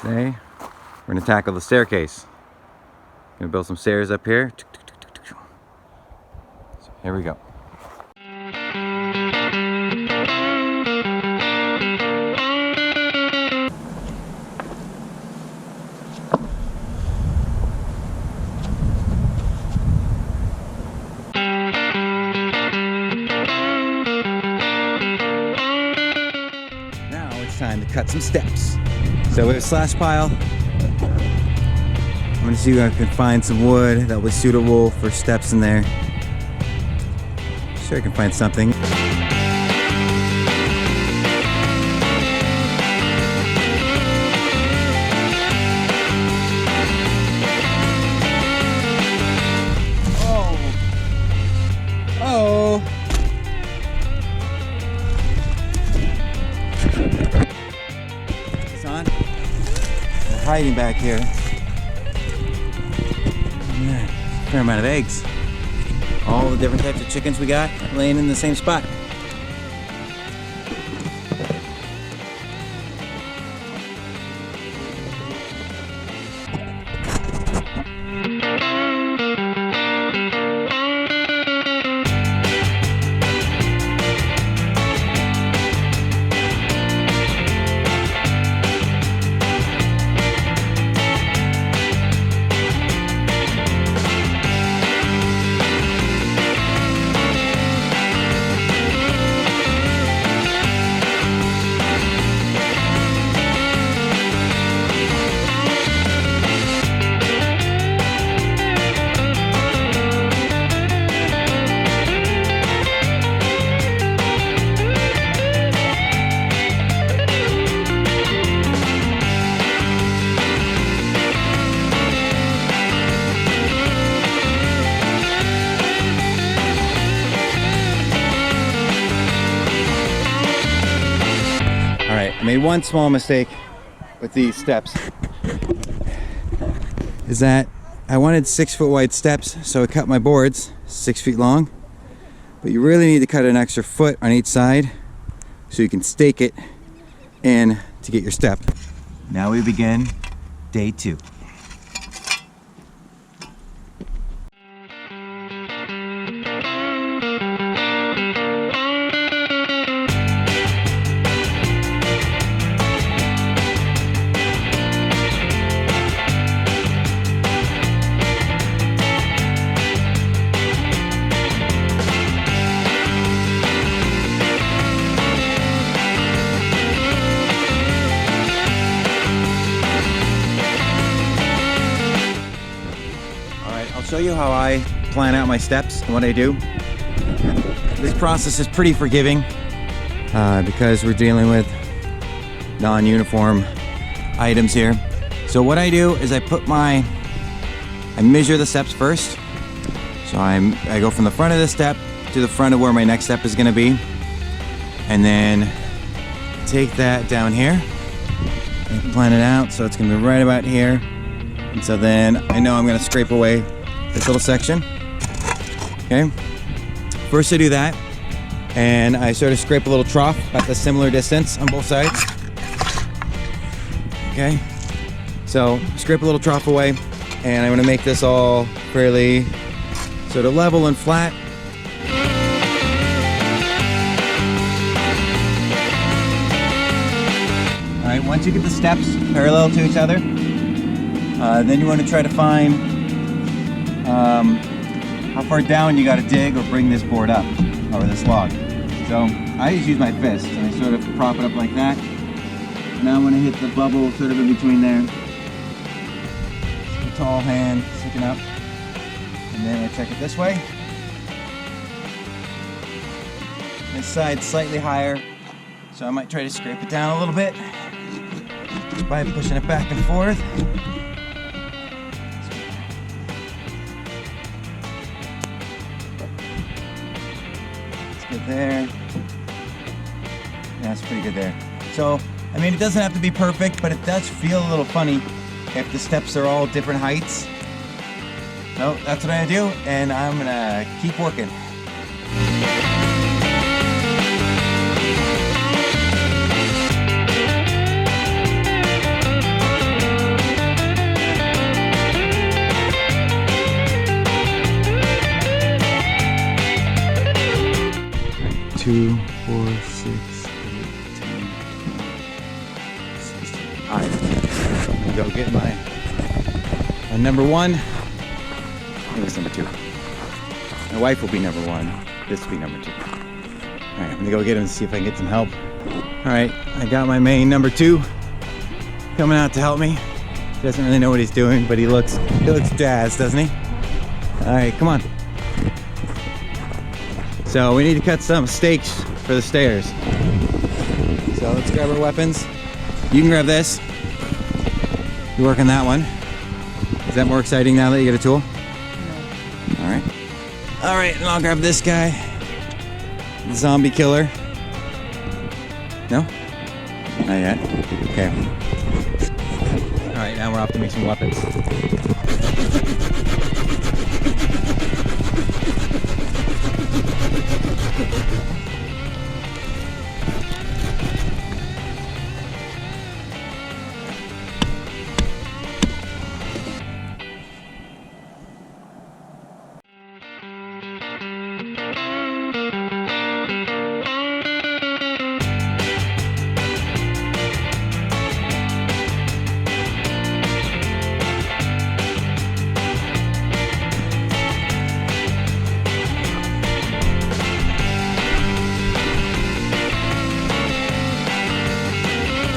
Today, we're gonna tackle the staircase. Gonna build some stairs up here. So here we go. Now it's time to cut some steps. So we have a slash pile. I'm gonna see if I can find some wood that was suitable for steps in there. Sure I can find something. Oh. It's on. They're hiding back here. Fair amount of eggs. All the different types of chickens we got laying in the same spot. I made one small mistake with these steps. Is that I wanted 6 foot wide steps, so I cut my boards 6 feet long. But you really need to cut an extra foot on each side so you can stake it in to get your step. Now we begin day 2. Show you how I plan out my steps and what I do. This process is pretty forgiving because we're dealing with non-uniform items here. So what I do is I measure the steps first. So I go from the front of the step to the front of where my next step is going to be, and then take that down here and plan it out so it's going to be right about here. And so then I know I'm going to scrape away this little section. Okay, first I do that, and I sort of scrape a little trough at a similar distance on both sides. Okay, so scrape a little trough away, and I'm going to make this all fairly sort of level and flat. All right, once you get the steps parallel to each other, then you want to try to find how far down you got to dig or bring this board up, or this log. So I just use my fist and I sort of prop it up like that. Now I'm going to hit the bubble sort of in between there. The tall hand sticking up, and then I check it this way. This side's slightly higher, so I might try to scrape it down a little bit by pushing it back and forth. Good there. That's pretty good there. So, I mean, it doesn't have to be perfect, but it does feel a little funny if the steps are all different heights. So that's what I do, and I'm gonna keep working. go get my number one. It was number two. My wife will be number one. This will be number two. All right, I'm gonna go get him and see if I can get some help. All right, I got my main number two coming out to help me. He doesn't really know what he's doing, but he looks jazzed, doesn't he? All right, come on. So we need to cut some stakes for the stairs. So let's grab our weapons. You can grab this. You work on that one. Is that more exciting now that you get a tool? No. All right. All right, and I'll grab this guy. The zombie killer. No? Not yet. Okay. All right, now we're off to make some weapons.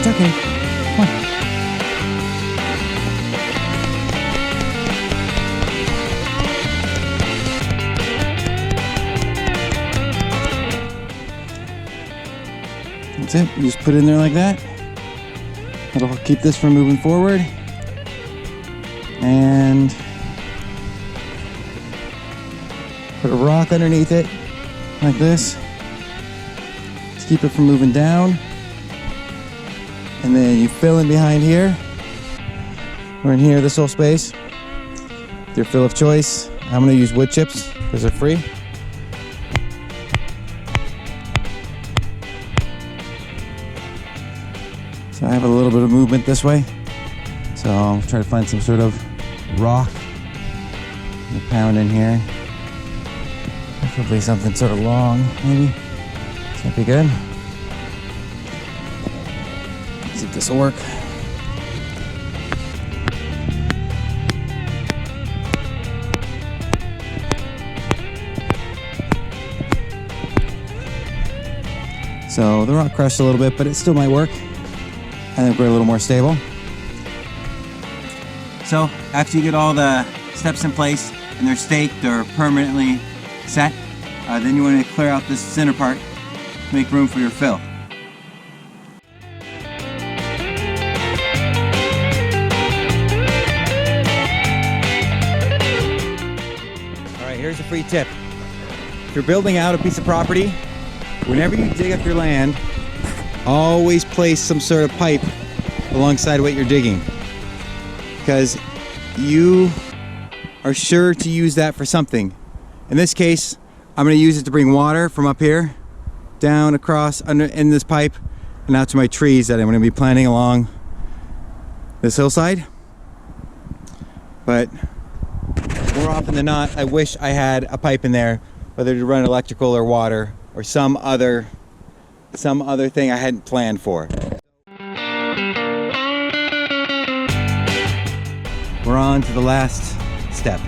It's okay. Come on. That's it. You just put it in there like that. That'll keep this from moving forward. And put a rock underneath it like this to keep it from moving down. And then you fill in behind here, or in here, this whole space, with your fill of choice. I'm gonna use wood chips because they're free. So I have a little bit of movement this way. So I'll try to find some sort of rock and pound in here. Preferably something sort of long, maybe. That'd be good. See if this will work. So the rock crushed a little bit, but it still might work. I think we're a little more stable. So after you get all the steps in place and they're staked or permanently set, then you want to clear out this center part to make room for your fill. Here's a free tip. If you're building out a piece of property, whenever you dig up your land, always place some sort of pipe alongside what you're digging, because you are sure to use that for something. In this case, I'm going to use it to bring water from up here down across under in this pipe and out to my trees that I'm going to be planting along this hillside. But more often than not, I wish I had a pipe in there, whether to run electrical or water or some other thing I hadn't planned for. We're on to the last step.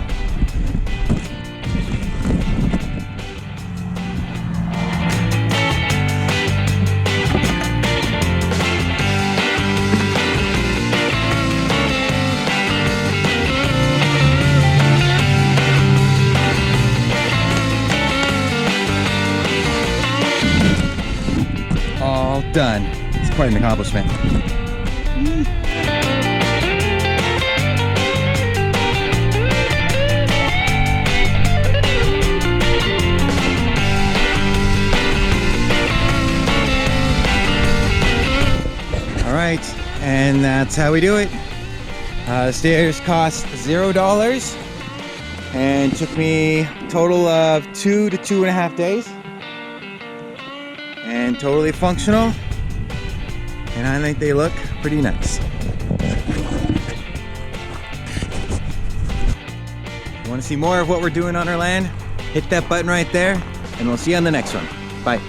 All done. It's quite an accomplishment. All right, and that's how we do it. The stairs cost $0 and took me a total of 2 to 2.5 days. And totally functional, and I think they look pretty nice. You want to see more of what we're doing on our land? Hit that button right there, and we'll see you on the next one. Bye.